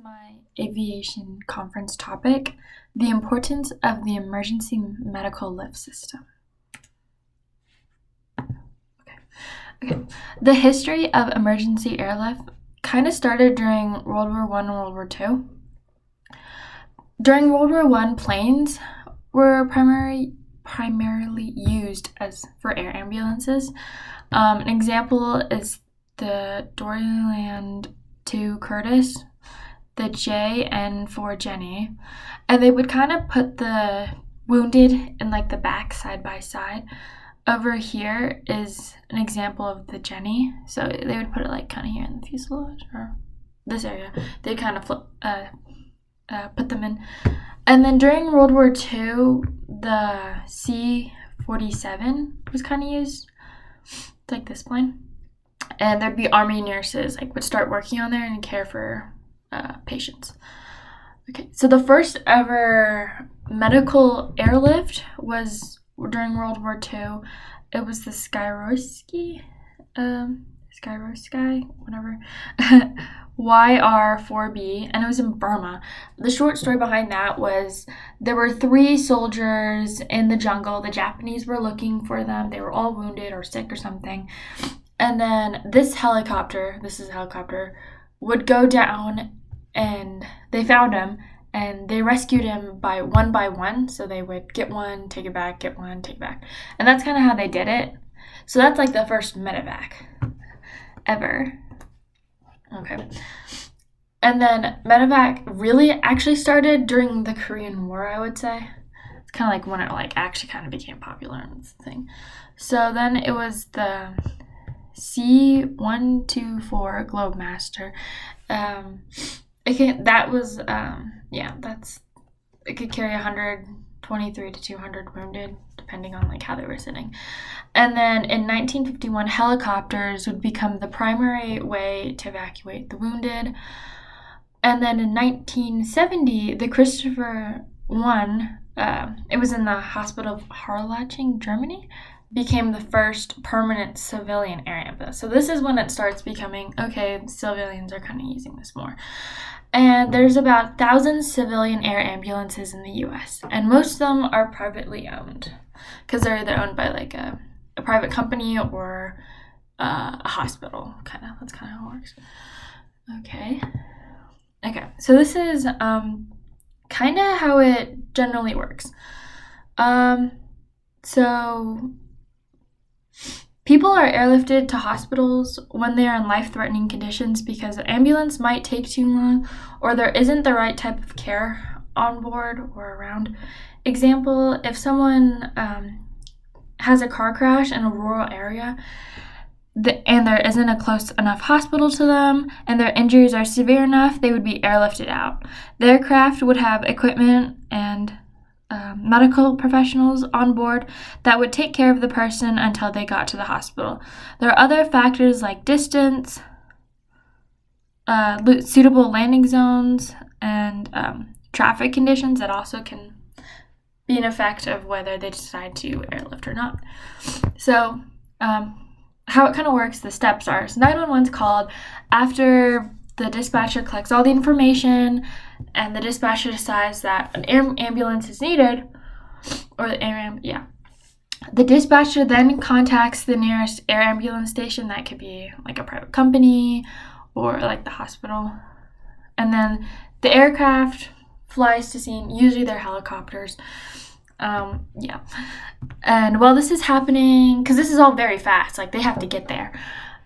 my aviation conference topic, the importance of the emergency medical lift system. Okay. The history of emergency airlift kind of started during World War I and World War II. During World War I, planes were primarily used for air ambulances. An example is the Doriland 2 Curtiss, the JN4 Jenny, and they would kind of put the wounded in like the back side by side. Over here is an example of the Jenny, so they would put it like kind of here in the fuselage or this area. They kind of put them in. And then during World War II, the C-47 was kind of used. It's like this plane. And there'd be Army nurses would start working on there and care for patients. Okay, so the first ever medical airlift was during World War II. It was the Skyroski, whatever, YR-4B, and it was in Burma. The short story behind that was there were 3 soldiers in the jungle. The Japanese were looking for them. They were all wounded or sick or something. And then this is a helicopter, would go down, and they found him, and they rescued him by one. So they would get one, take it back, get one, take it back. And that's kind of how they did it. So that's like the first medevac ever. Okay. And then medevac really actually started during the Korean War, I would say. It's kind of like when it actually kind of became popular and thing. So then it was the C-124 Globemaster. It could carry 123 to 200 wounded, depending on how they were sitting. And then in 1951, helicopters would become the primary way to evacuate the wounded. And then in 1970, the Christopher I, it was in the hospital of Harlaching, Germany, became the first permanent civilian air ambulance. So this is when it starts becoming, okay, civilians are kind of using this more. And there's about 1,000 civilian air ambulances in the U.S., and most of them are privately owned because they're either owned by a private company or a hospital. That's kind of how it works. Okay, so this is kind of how it generally works. So people are airlifted to hospitals when they are in life-threatening conditions because the ambulance might take too long or there isn't the right type of care on board or around. Example, if someone has a car crash in a rural area and there isn't a close enough hospital to them and their injuries are severe enough, they would be airlifted out. The aircraft would have equipment and medical professionals on board that would take care of the person until they got to the hospital. There are other factors like distance, suitable landing zones, and traffic conditions that also can be an effect of whether they decide to airlift or not. So how it kind of works, the steps are, so 911's called after the dispatcher collects all the information and the dispatcher decides that an air ambulance is needed, or the dispatcher then contacts the nearest air ambulance station. That could be a private company or the hospital. And then the aircraft flies to scene, usually they're helicopters. And while this is happening, because this is all very fast, they have to get there.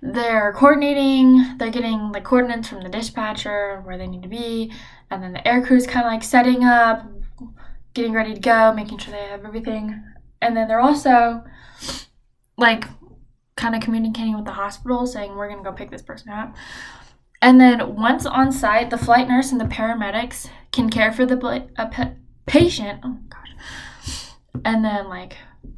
They're coordinating, they're getting coordinates from the dispatcher where they need to be, and then the air crew's kind of setting up, getting ready to go, making sure they have everything. And then they're also kind of communicating with the hospital, saying we're going to go pick this person up. And then once on site, the flight nurse and the paramedics can care for the patient. Oh gosh. And then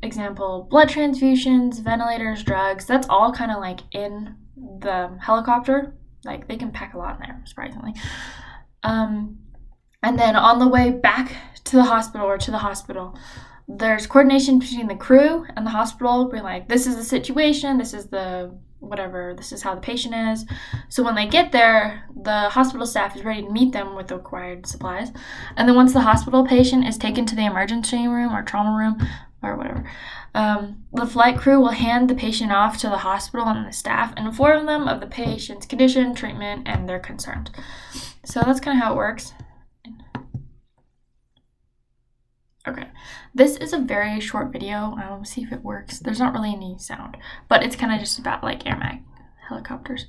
example, blood transfusions, ventilators, drugs, that's all kind of in the helicopter. They can pack a lot in there, surprisingly. And then on the way back to the hospital, there's coordination between the crew and the hospital. We're this is the situation, this is the whatever, this is how the patient is. So when they get there, the hospital staff is ready to meet them with the required supplies. And then once the hospital patient is taken to the emergency room or trauma room or whatever, the flight crew will hand the patient off to the hospital and the staff and inform them of the patient's condition, treatment, and their concerns. So that's kind of how it works. Okay, this is a very short video. I'll see if it works. There's not really any sound, but it's kind of just about like air mag helicopters.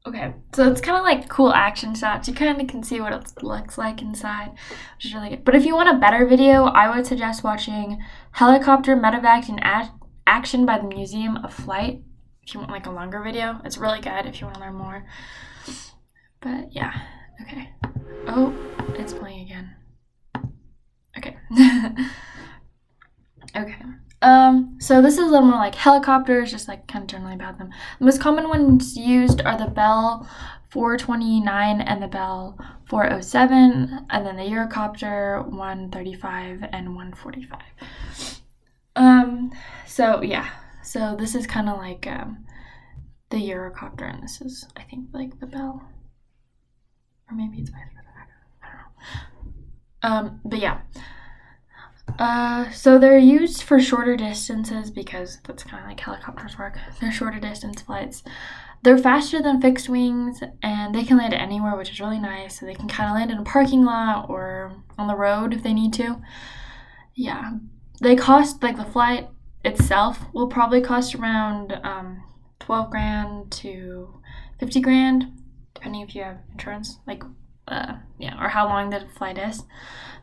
Okay, so it's kind of like cool action shots. You kind of can see what it looks like inside, which is really good. But if you want a better video, I would suggest watching Helicopter Medevac in Action by the Museum of Flight. If you want like a longer video, it's really good if you want to learn more. But yeah, okay. Oh, it's playing again. Okay. Okay. So this is a little more like helicopters, just like kind of generally about them. The most common ones used are the Bell 429 and the Bell 407, and then the Eurocopter 135 and 145. So yeah, so this is kind of like the Eurocopter, and this is, I think, like the Bell, or maybe it's vice versa. I don't know. But yeah. So they're used for shorter distances because that's kind of like helicopters work. They're shorter distance flights. They're faster than fixed wings, and they can land anywhere, which is really nice. So they can kind of land in a parking lot or on the road if they need to. Yeah, they cost, like the flight itself will probably cost around $12,000 to $50,000, depending if you have insurance, like yeah, or how long the flight is.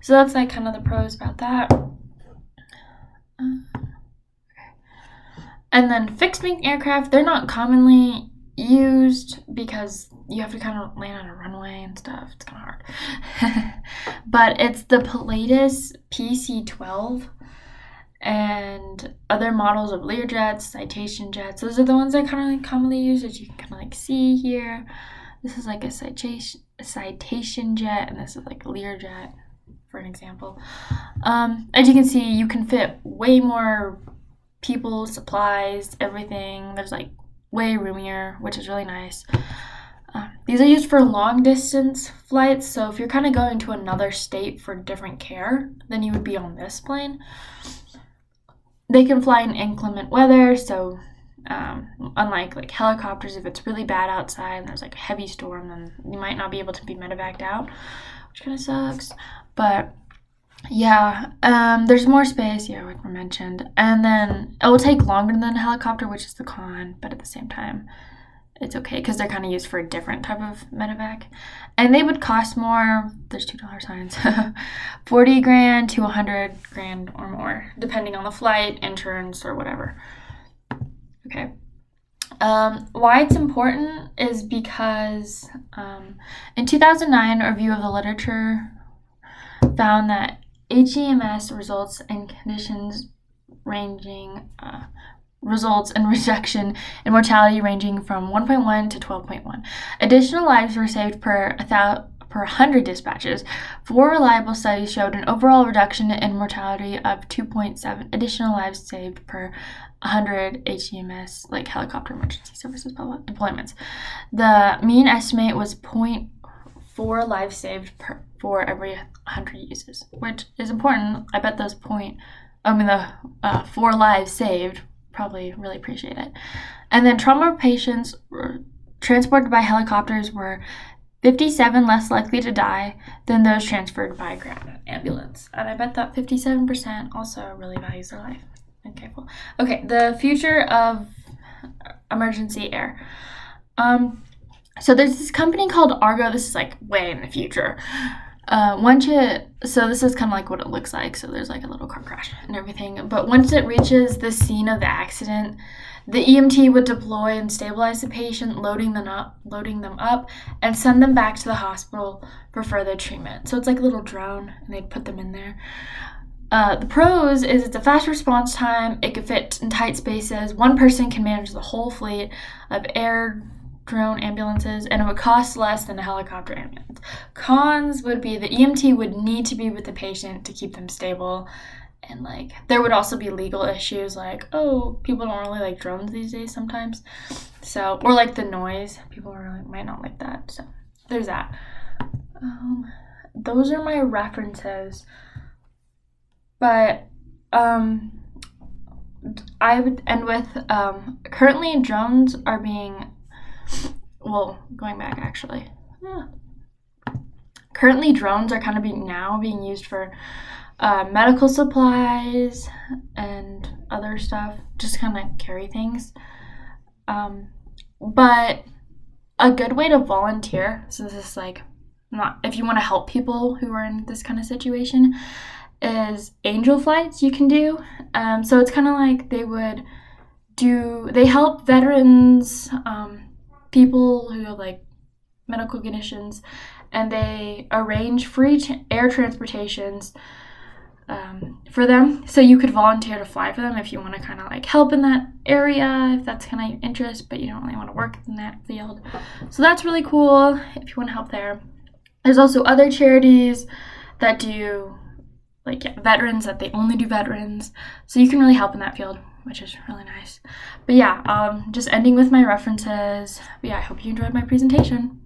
So that's like kind of the pros about that. And then fixed wing aircraft, they're not commonly used because you have to kind of land on a runway and stuff. It's kind of hard. But it's the Pilatus PC-12 and other models of Learjets, Citation jets. Those are the ones that kind of like commonly used, as you can kind of like see here. This is like a Citation jet, and this is like a Learjet, for an example. As you can see, you can fit way more people, supplies, everything. There's like way roomier, which is really nice. These are used for long distance flights, so if you're kind of going to another state for different care, then you would be on this plane. They can fly in inclement weather, so unlike like helicopters, if it's really bad outside and there's like a heavy storm, then you might not be able to be medevaced out, which kind of sucks. But yeah, there's more space, yeah, like we mentioned, and then it will take longer than a helicopter, which is the con, but at the same time, it's okay because they're kind of used for a different type of medevac, and they would cost more. There's $2 signs, $40,000 to $100,000 or more, depending on the flight, insurance, or whatever. Okay. Why it's important is because in 2009, a review of the literature found that HEMS results in reduction in mortality ranging from 1.1 to 12.1. Additional lives were saved per 100 dispatches. 4 reliable studies showed an overall reduction in mortality of 2.7 additional lives saved per 100 HEMS, like helicopter emergency services deployments. The mean estimate was 0.4 lives saved for every 100 uses, which is important. I bet the 4 lives saved probably really appreciate it. And then trauma patients were transported by helicopters were 57 less likely to die than those transferred by ground ambulance. And I bet that 57% also really values their life. Okay, cool. Okay, the future of emergency air. So there's this company called Argo. This is like way in the future. So this is kind of like what it looks like. So there's like a little car crash and everything. But once it reaches the scene of the accident, the EMT would deploy and stabilize the patient, loading them up, and send them back to the hospital for further treatment. So it's like a little drone, and they'd put them in there. The pros is it's a fast response time. It can fit in tight spaces. One person can manage the whole fleet of air drone ambulances, and it would cost less than a helicopter ambulance. Cons would be the EMT would need to be with the patient to keep them stable, and like there would also be legal issues like, oh, people don't really like drones these days sometimes, so, or like the noise, people really might not like that, so there's that. Those are my references, but I would end with currently drones are being, well, going back actually. Currently drones are kind of being used for medical supplies and other stuff, just kind of carry things. But a good way to volunteer, so this is like not if you want to help people who are in this kind of situation, is angel flights you can do. So it's kind of like they help veterans, people who have like medical conditions, and they arrange free air transportations for them. So you could volunteer to fly for them if you want to kind of like help in that area, if that's kind of your interest, but you don't really want to work in that field. So that's really cool if you want to help there. There's also other charities that do like veterans, that they only do veterans. So you can really help in that field, which is really nice. But yeah, just ending with my references. But yeah, I hope you enjoyed my presentation.